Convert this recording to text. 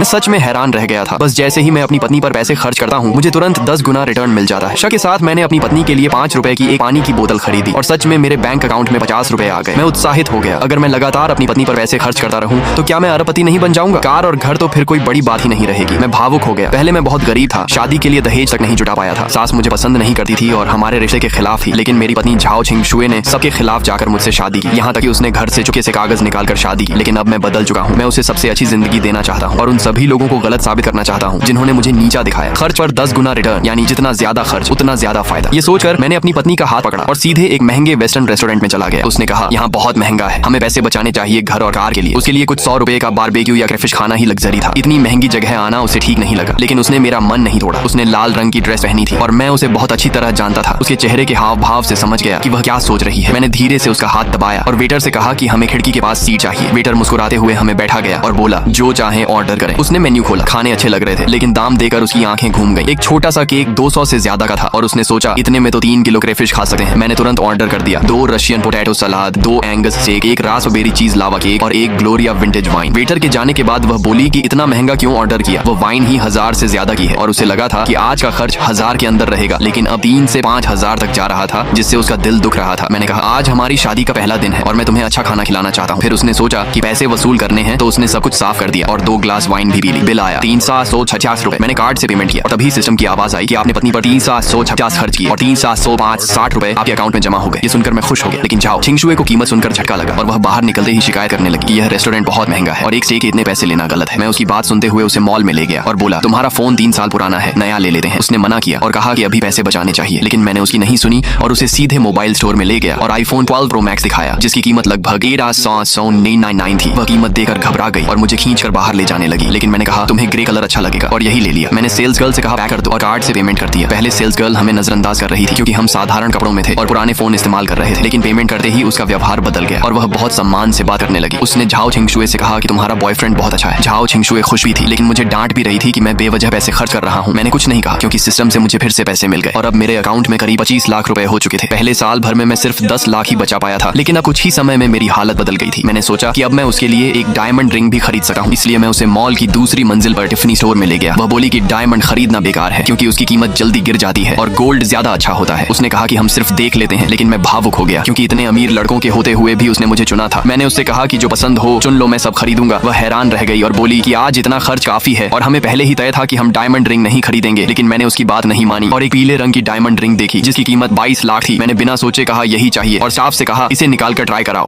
मैं सच में हैरान रह गया था। बस जैसे ही मैं अपनी पत्नी पर पैसे खर्च करता हूँ मुझे तुरंत 10 गुना रिटर्न मिल जाता है। शक के साथ मैंने अपनी पत्नी के लिए 5 रुपए की एक पानी की बोतल खरीदी और सच में मेरे बैंक अकाउंट में 50 रुपए आ गए। मैं उत्साहित हो गया। अगर मैं लगातार अपनी पत्नी पर पैसे खर्च करता रहूं तो क्या मैं अरबपति नहीं बन जाऊंगा? कार और घर तो फिर कोई बड़ी बात ही नहीं रहेगी। मैं भावुक हो गया। पहले मैं बहुत गरीब था, शादी के लिए दहेज तक नहीं जुटा पाया था। सास मुझे पसंद नहीं करती थी और हमारे रिश्ते के खिलाफ थी। लेकिन मेरी पत्नी झाओ छिंग शुए ने सबके खिलाफ जाकर मुझसे शादी की। यहाँ तक कि उसने घर से चुपके से कागज निकाल कर शादी की। लेकिन अब मैं बदल चुका हूँ। मैं उसे सबसे अच्छी जिंदगी देना चाहता हूँ और उन सभी लोगों को गलत साबित करना चाहता हूँ जिन्होंने मुझे नीचा दिखाया। खर्च पर 10 गुना रिटर्न, यानी जितना ज्यादा खर्च उतना ज्यादा फायदा। ये सोचकर मैंने अपनी पत्नी का हाथ पकड़ा और सीधे एक महंगे वेस्टर्न रेस्टोरेंट में चला गया। उसने कहा यहाँ बहुत महंगा है, हमें पैसे बचाने चाहिए घर और कार के लिए। उसके लिए कुछ 100 रुपए का बारबेक्यू या क्रेफिश खाना ही लग्जरी था। इतनी महंगी जगह आना उसे ठीक नहीं लगा। लेकिन उसने मेरा मन नहीं तोड़ा। उसने लाल रंग की ड्रेस पहनी थी और मैं उसे बहुत अच्छी तरह जानता था। उसके चेहरे के हाव भाव से समझ गया कि वह क्या सोच रही है। मैंने धीरे से उसका हाथ दबाया और वेटर से कहा कि हमें खिड़की के पास सीट चाहिए। वेटर मुस्कुराते हुए हमें बैठा गया और बोला जो चाहे ऑर्डर करें। उसने मेन्यू खोला। खाने अच्छे लग रहे थे लेकिन दाम देकर उसकी आंखें घूम गई। एक छोटा सा केक 200 से ज्यादा का था और उसने सोचा इतने में तो 3 किलो क्रेफिश खा सकते हैं। मैंने तुरंत ऑर्डर कर दिया। 2 रशियन पोटैटो सलाद, 2 एंगस स्टेक, 1 रास्पबेरी चीज लावा केक और 1 ग्लोरिया विंटेज वाइन। वेटर के जाने के बाद वह बोली कि इतना महंगा क्यों ऑर्डर किया? वो वाइन ही 1000 से ज्यादा की है और उसे लगा था कि आज का खर्च 1000 के अंदर रहेगा। लेकिन अब 3 से 5000 तक जा रहा था जिससे उसका दिल दुख रहा था। मैंने कहा आज हमारी शादी का पहला दिन है और मैं तुम्हें अच्छा खाना खिलाना चाहता हूँ। फिर उसने सोचा कि पैसे वसूल करने हैं तो उसने सब कुछ साफ कर दिया और 2 ग्लास वाइन भी पी ली। बिल आया 350 रुपए। मैंने कार्ड से पेमेंट किया और तभी सिस्टम की आवाज आई कि आपने पत्नी पर 350 खर्च किए और 360 रुपए आपके अकाउंट में जमा हो गए। ये सुनकर मैं खुश हो गया। लेकिन झाओ छिंगशुए को कीमत सुनकर झटका लगा और वह बाहर निकलते ही शिकायत करने लगी कि यह रेस्टोरेंट बहुत महंगा है और एक स्टेक के इतने पैसे लेना गलत है। मैं उसकी बात सुनते हुए उसे मॉल में ले गया और बोला तुम्हारा फोन 3 साल पुराना है, नया ले लेते हैं। उसने मना किया और कहा कि अभी पैसे बचाने चाहिए। लेकिन मैंने उसकी नहीं सुनी और उसे सीधे मोबाइल स्टोर में ले गया और आईफोन 12 प्रो मैक्स दिखाया जिसकी कीमत लगभग 13,999 थी। वह कीमत देकर घबरा गई और मुझे खींचकर बाहर ले जाने लगी। लेकिन मैंने कहा तुम्हें ग्रे कलर अच्छा लगेगा और यही ले लिया। मैंने सेल्स गर्ल से कहा पैक कर दो और कार्ड से पेमेंट कर दिया। पहले सेल्स गर्ल हमें नजरअंदाज कर रही थी क्योंकि हम साधारण कपड़ों में थे और पुराने फोन इस्तेमाल कर रहे थे। लेकिन पेमेंट करते ही उसका व्यवहार बदल गया और वह बहुत सम्मान से बात करने लगी। उसने झाओ छिंगशुए से कहा कि तुम्हारा बॉयफ्रेंड बहुत अच्छा है। झाओ छिंगशुए खुश भी थी लेकिन मुझे डांट भी रही थी कि मैं बेवजह पैसे खर्च कर रहा हूँ। मैंने कुछ नहीं कहा क्योंकि सिस्टम से मुझे फिर से पैसे मिल गए और अब मेरे अकाउंट में करीब 25 लाख रुपए हो चुके थे। पहले साल भर में मैं सिर्फ 10 लाख ही बचा पाया था लेकिन अब कुछ ही समय में मेरी हालत बदल गई थी। मैंने सोचा कि अब मैं उसके लिए एक डायमंड रिंग भी खरीद सका हूँ। इसलिए मैं उसे मॉल की दूसरी मंजिल पर टिफनी स्टोर में ले गया। वह बोली कि डायमंड खरीदना बेकार है क्योंकि उसकी कीमत जल्दी गिर जाती है और गोल्ड ज्यादा अच्छा होता है। उसने कहा कि हम सिर्फ देख लेते हैं। लेकिन मैं भावुक हो गया क्योंकि इतने अमीर लड़कों के होते हुए भी उसने मुझे चुना था। मैंने उससे कहा कि जो पसंद हो चुन लो, मैं सब खरीदूंगा। वह हैरान रह गई और बोली कि आज इतना खर्च काफी है और हमें पहले ही तय था कि हम डायमंड रिंग नहीं खरीदेंगे। लेकिन मैंने उसकी बात नहीं मानी और एक पीले रंग की डायमंड रिंग देखी जिसकी कीमत 22 लाख थी। मैंने बिना सोचे कहा यही चाहिए और स्टाफ से कहा इसे निकाल कर ट्राई कराओ।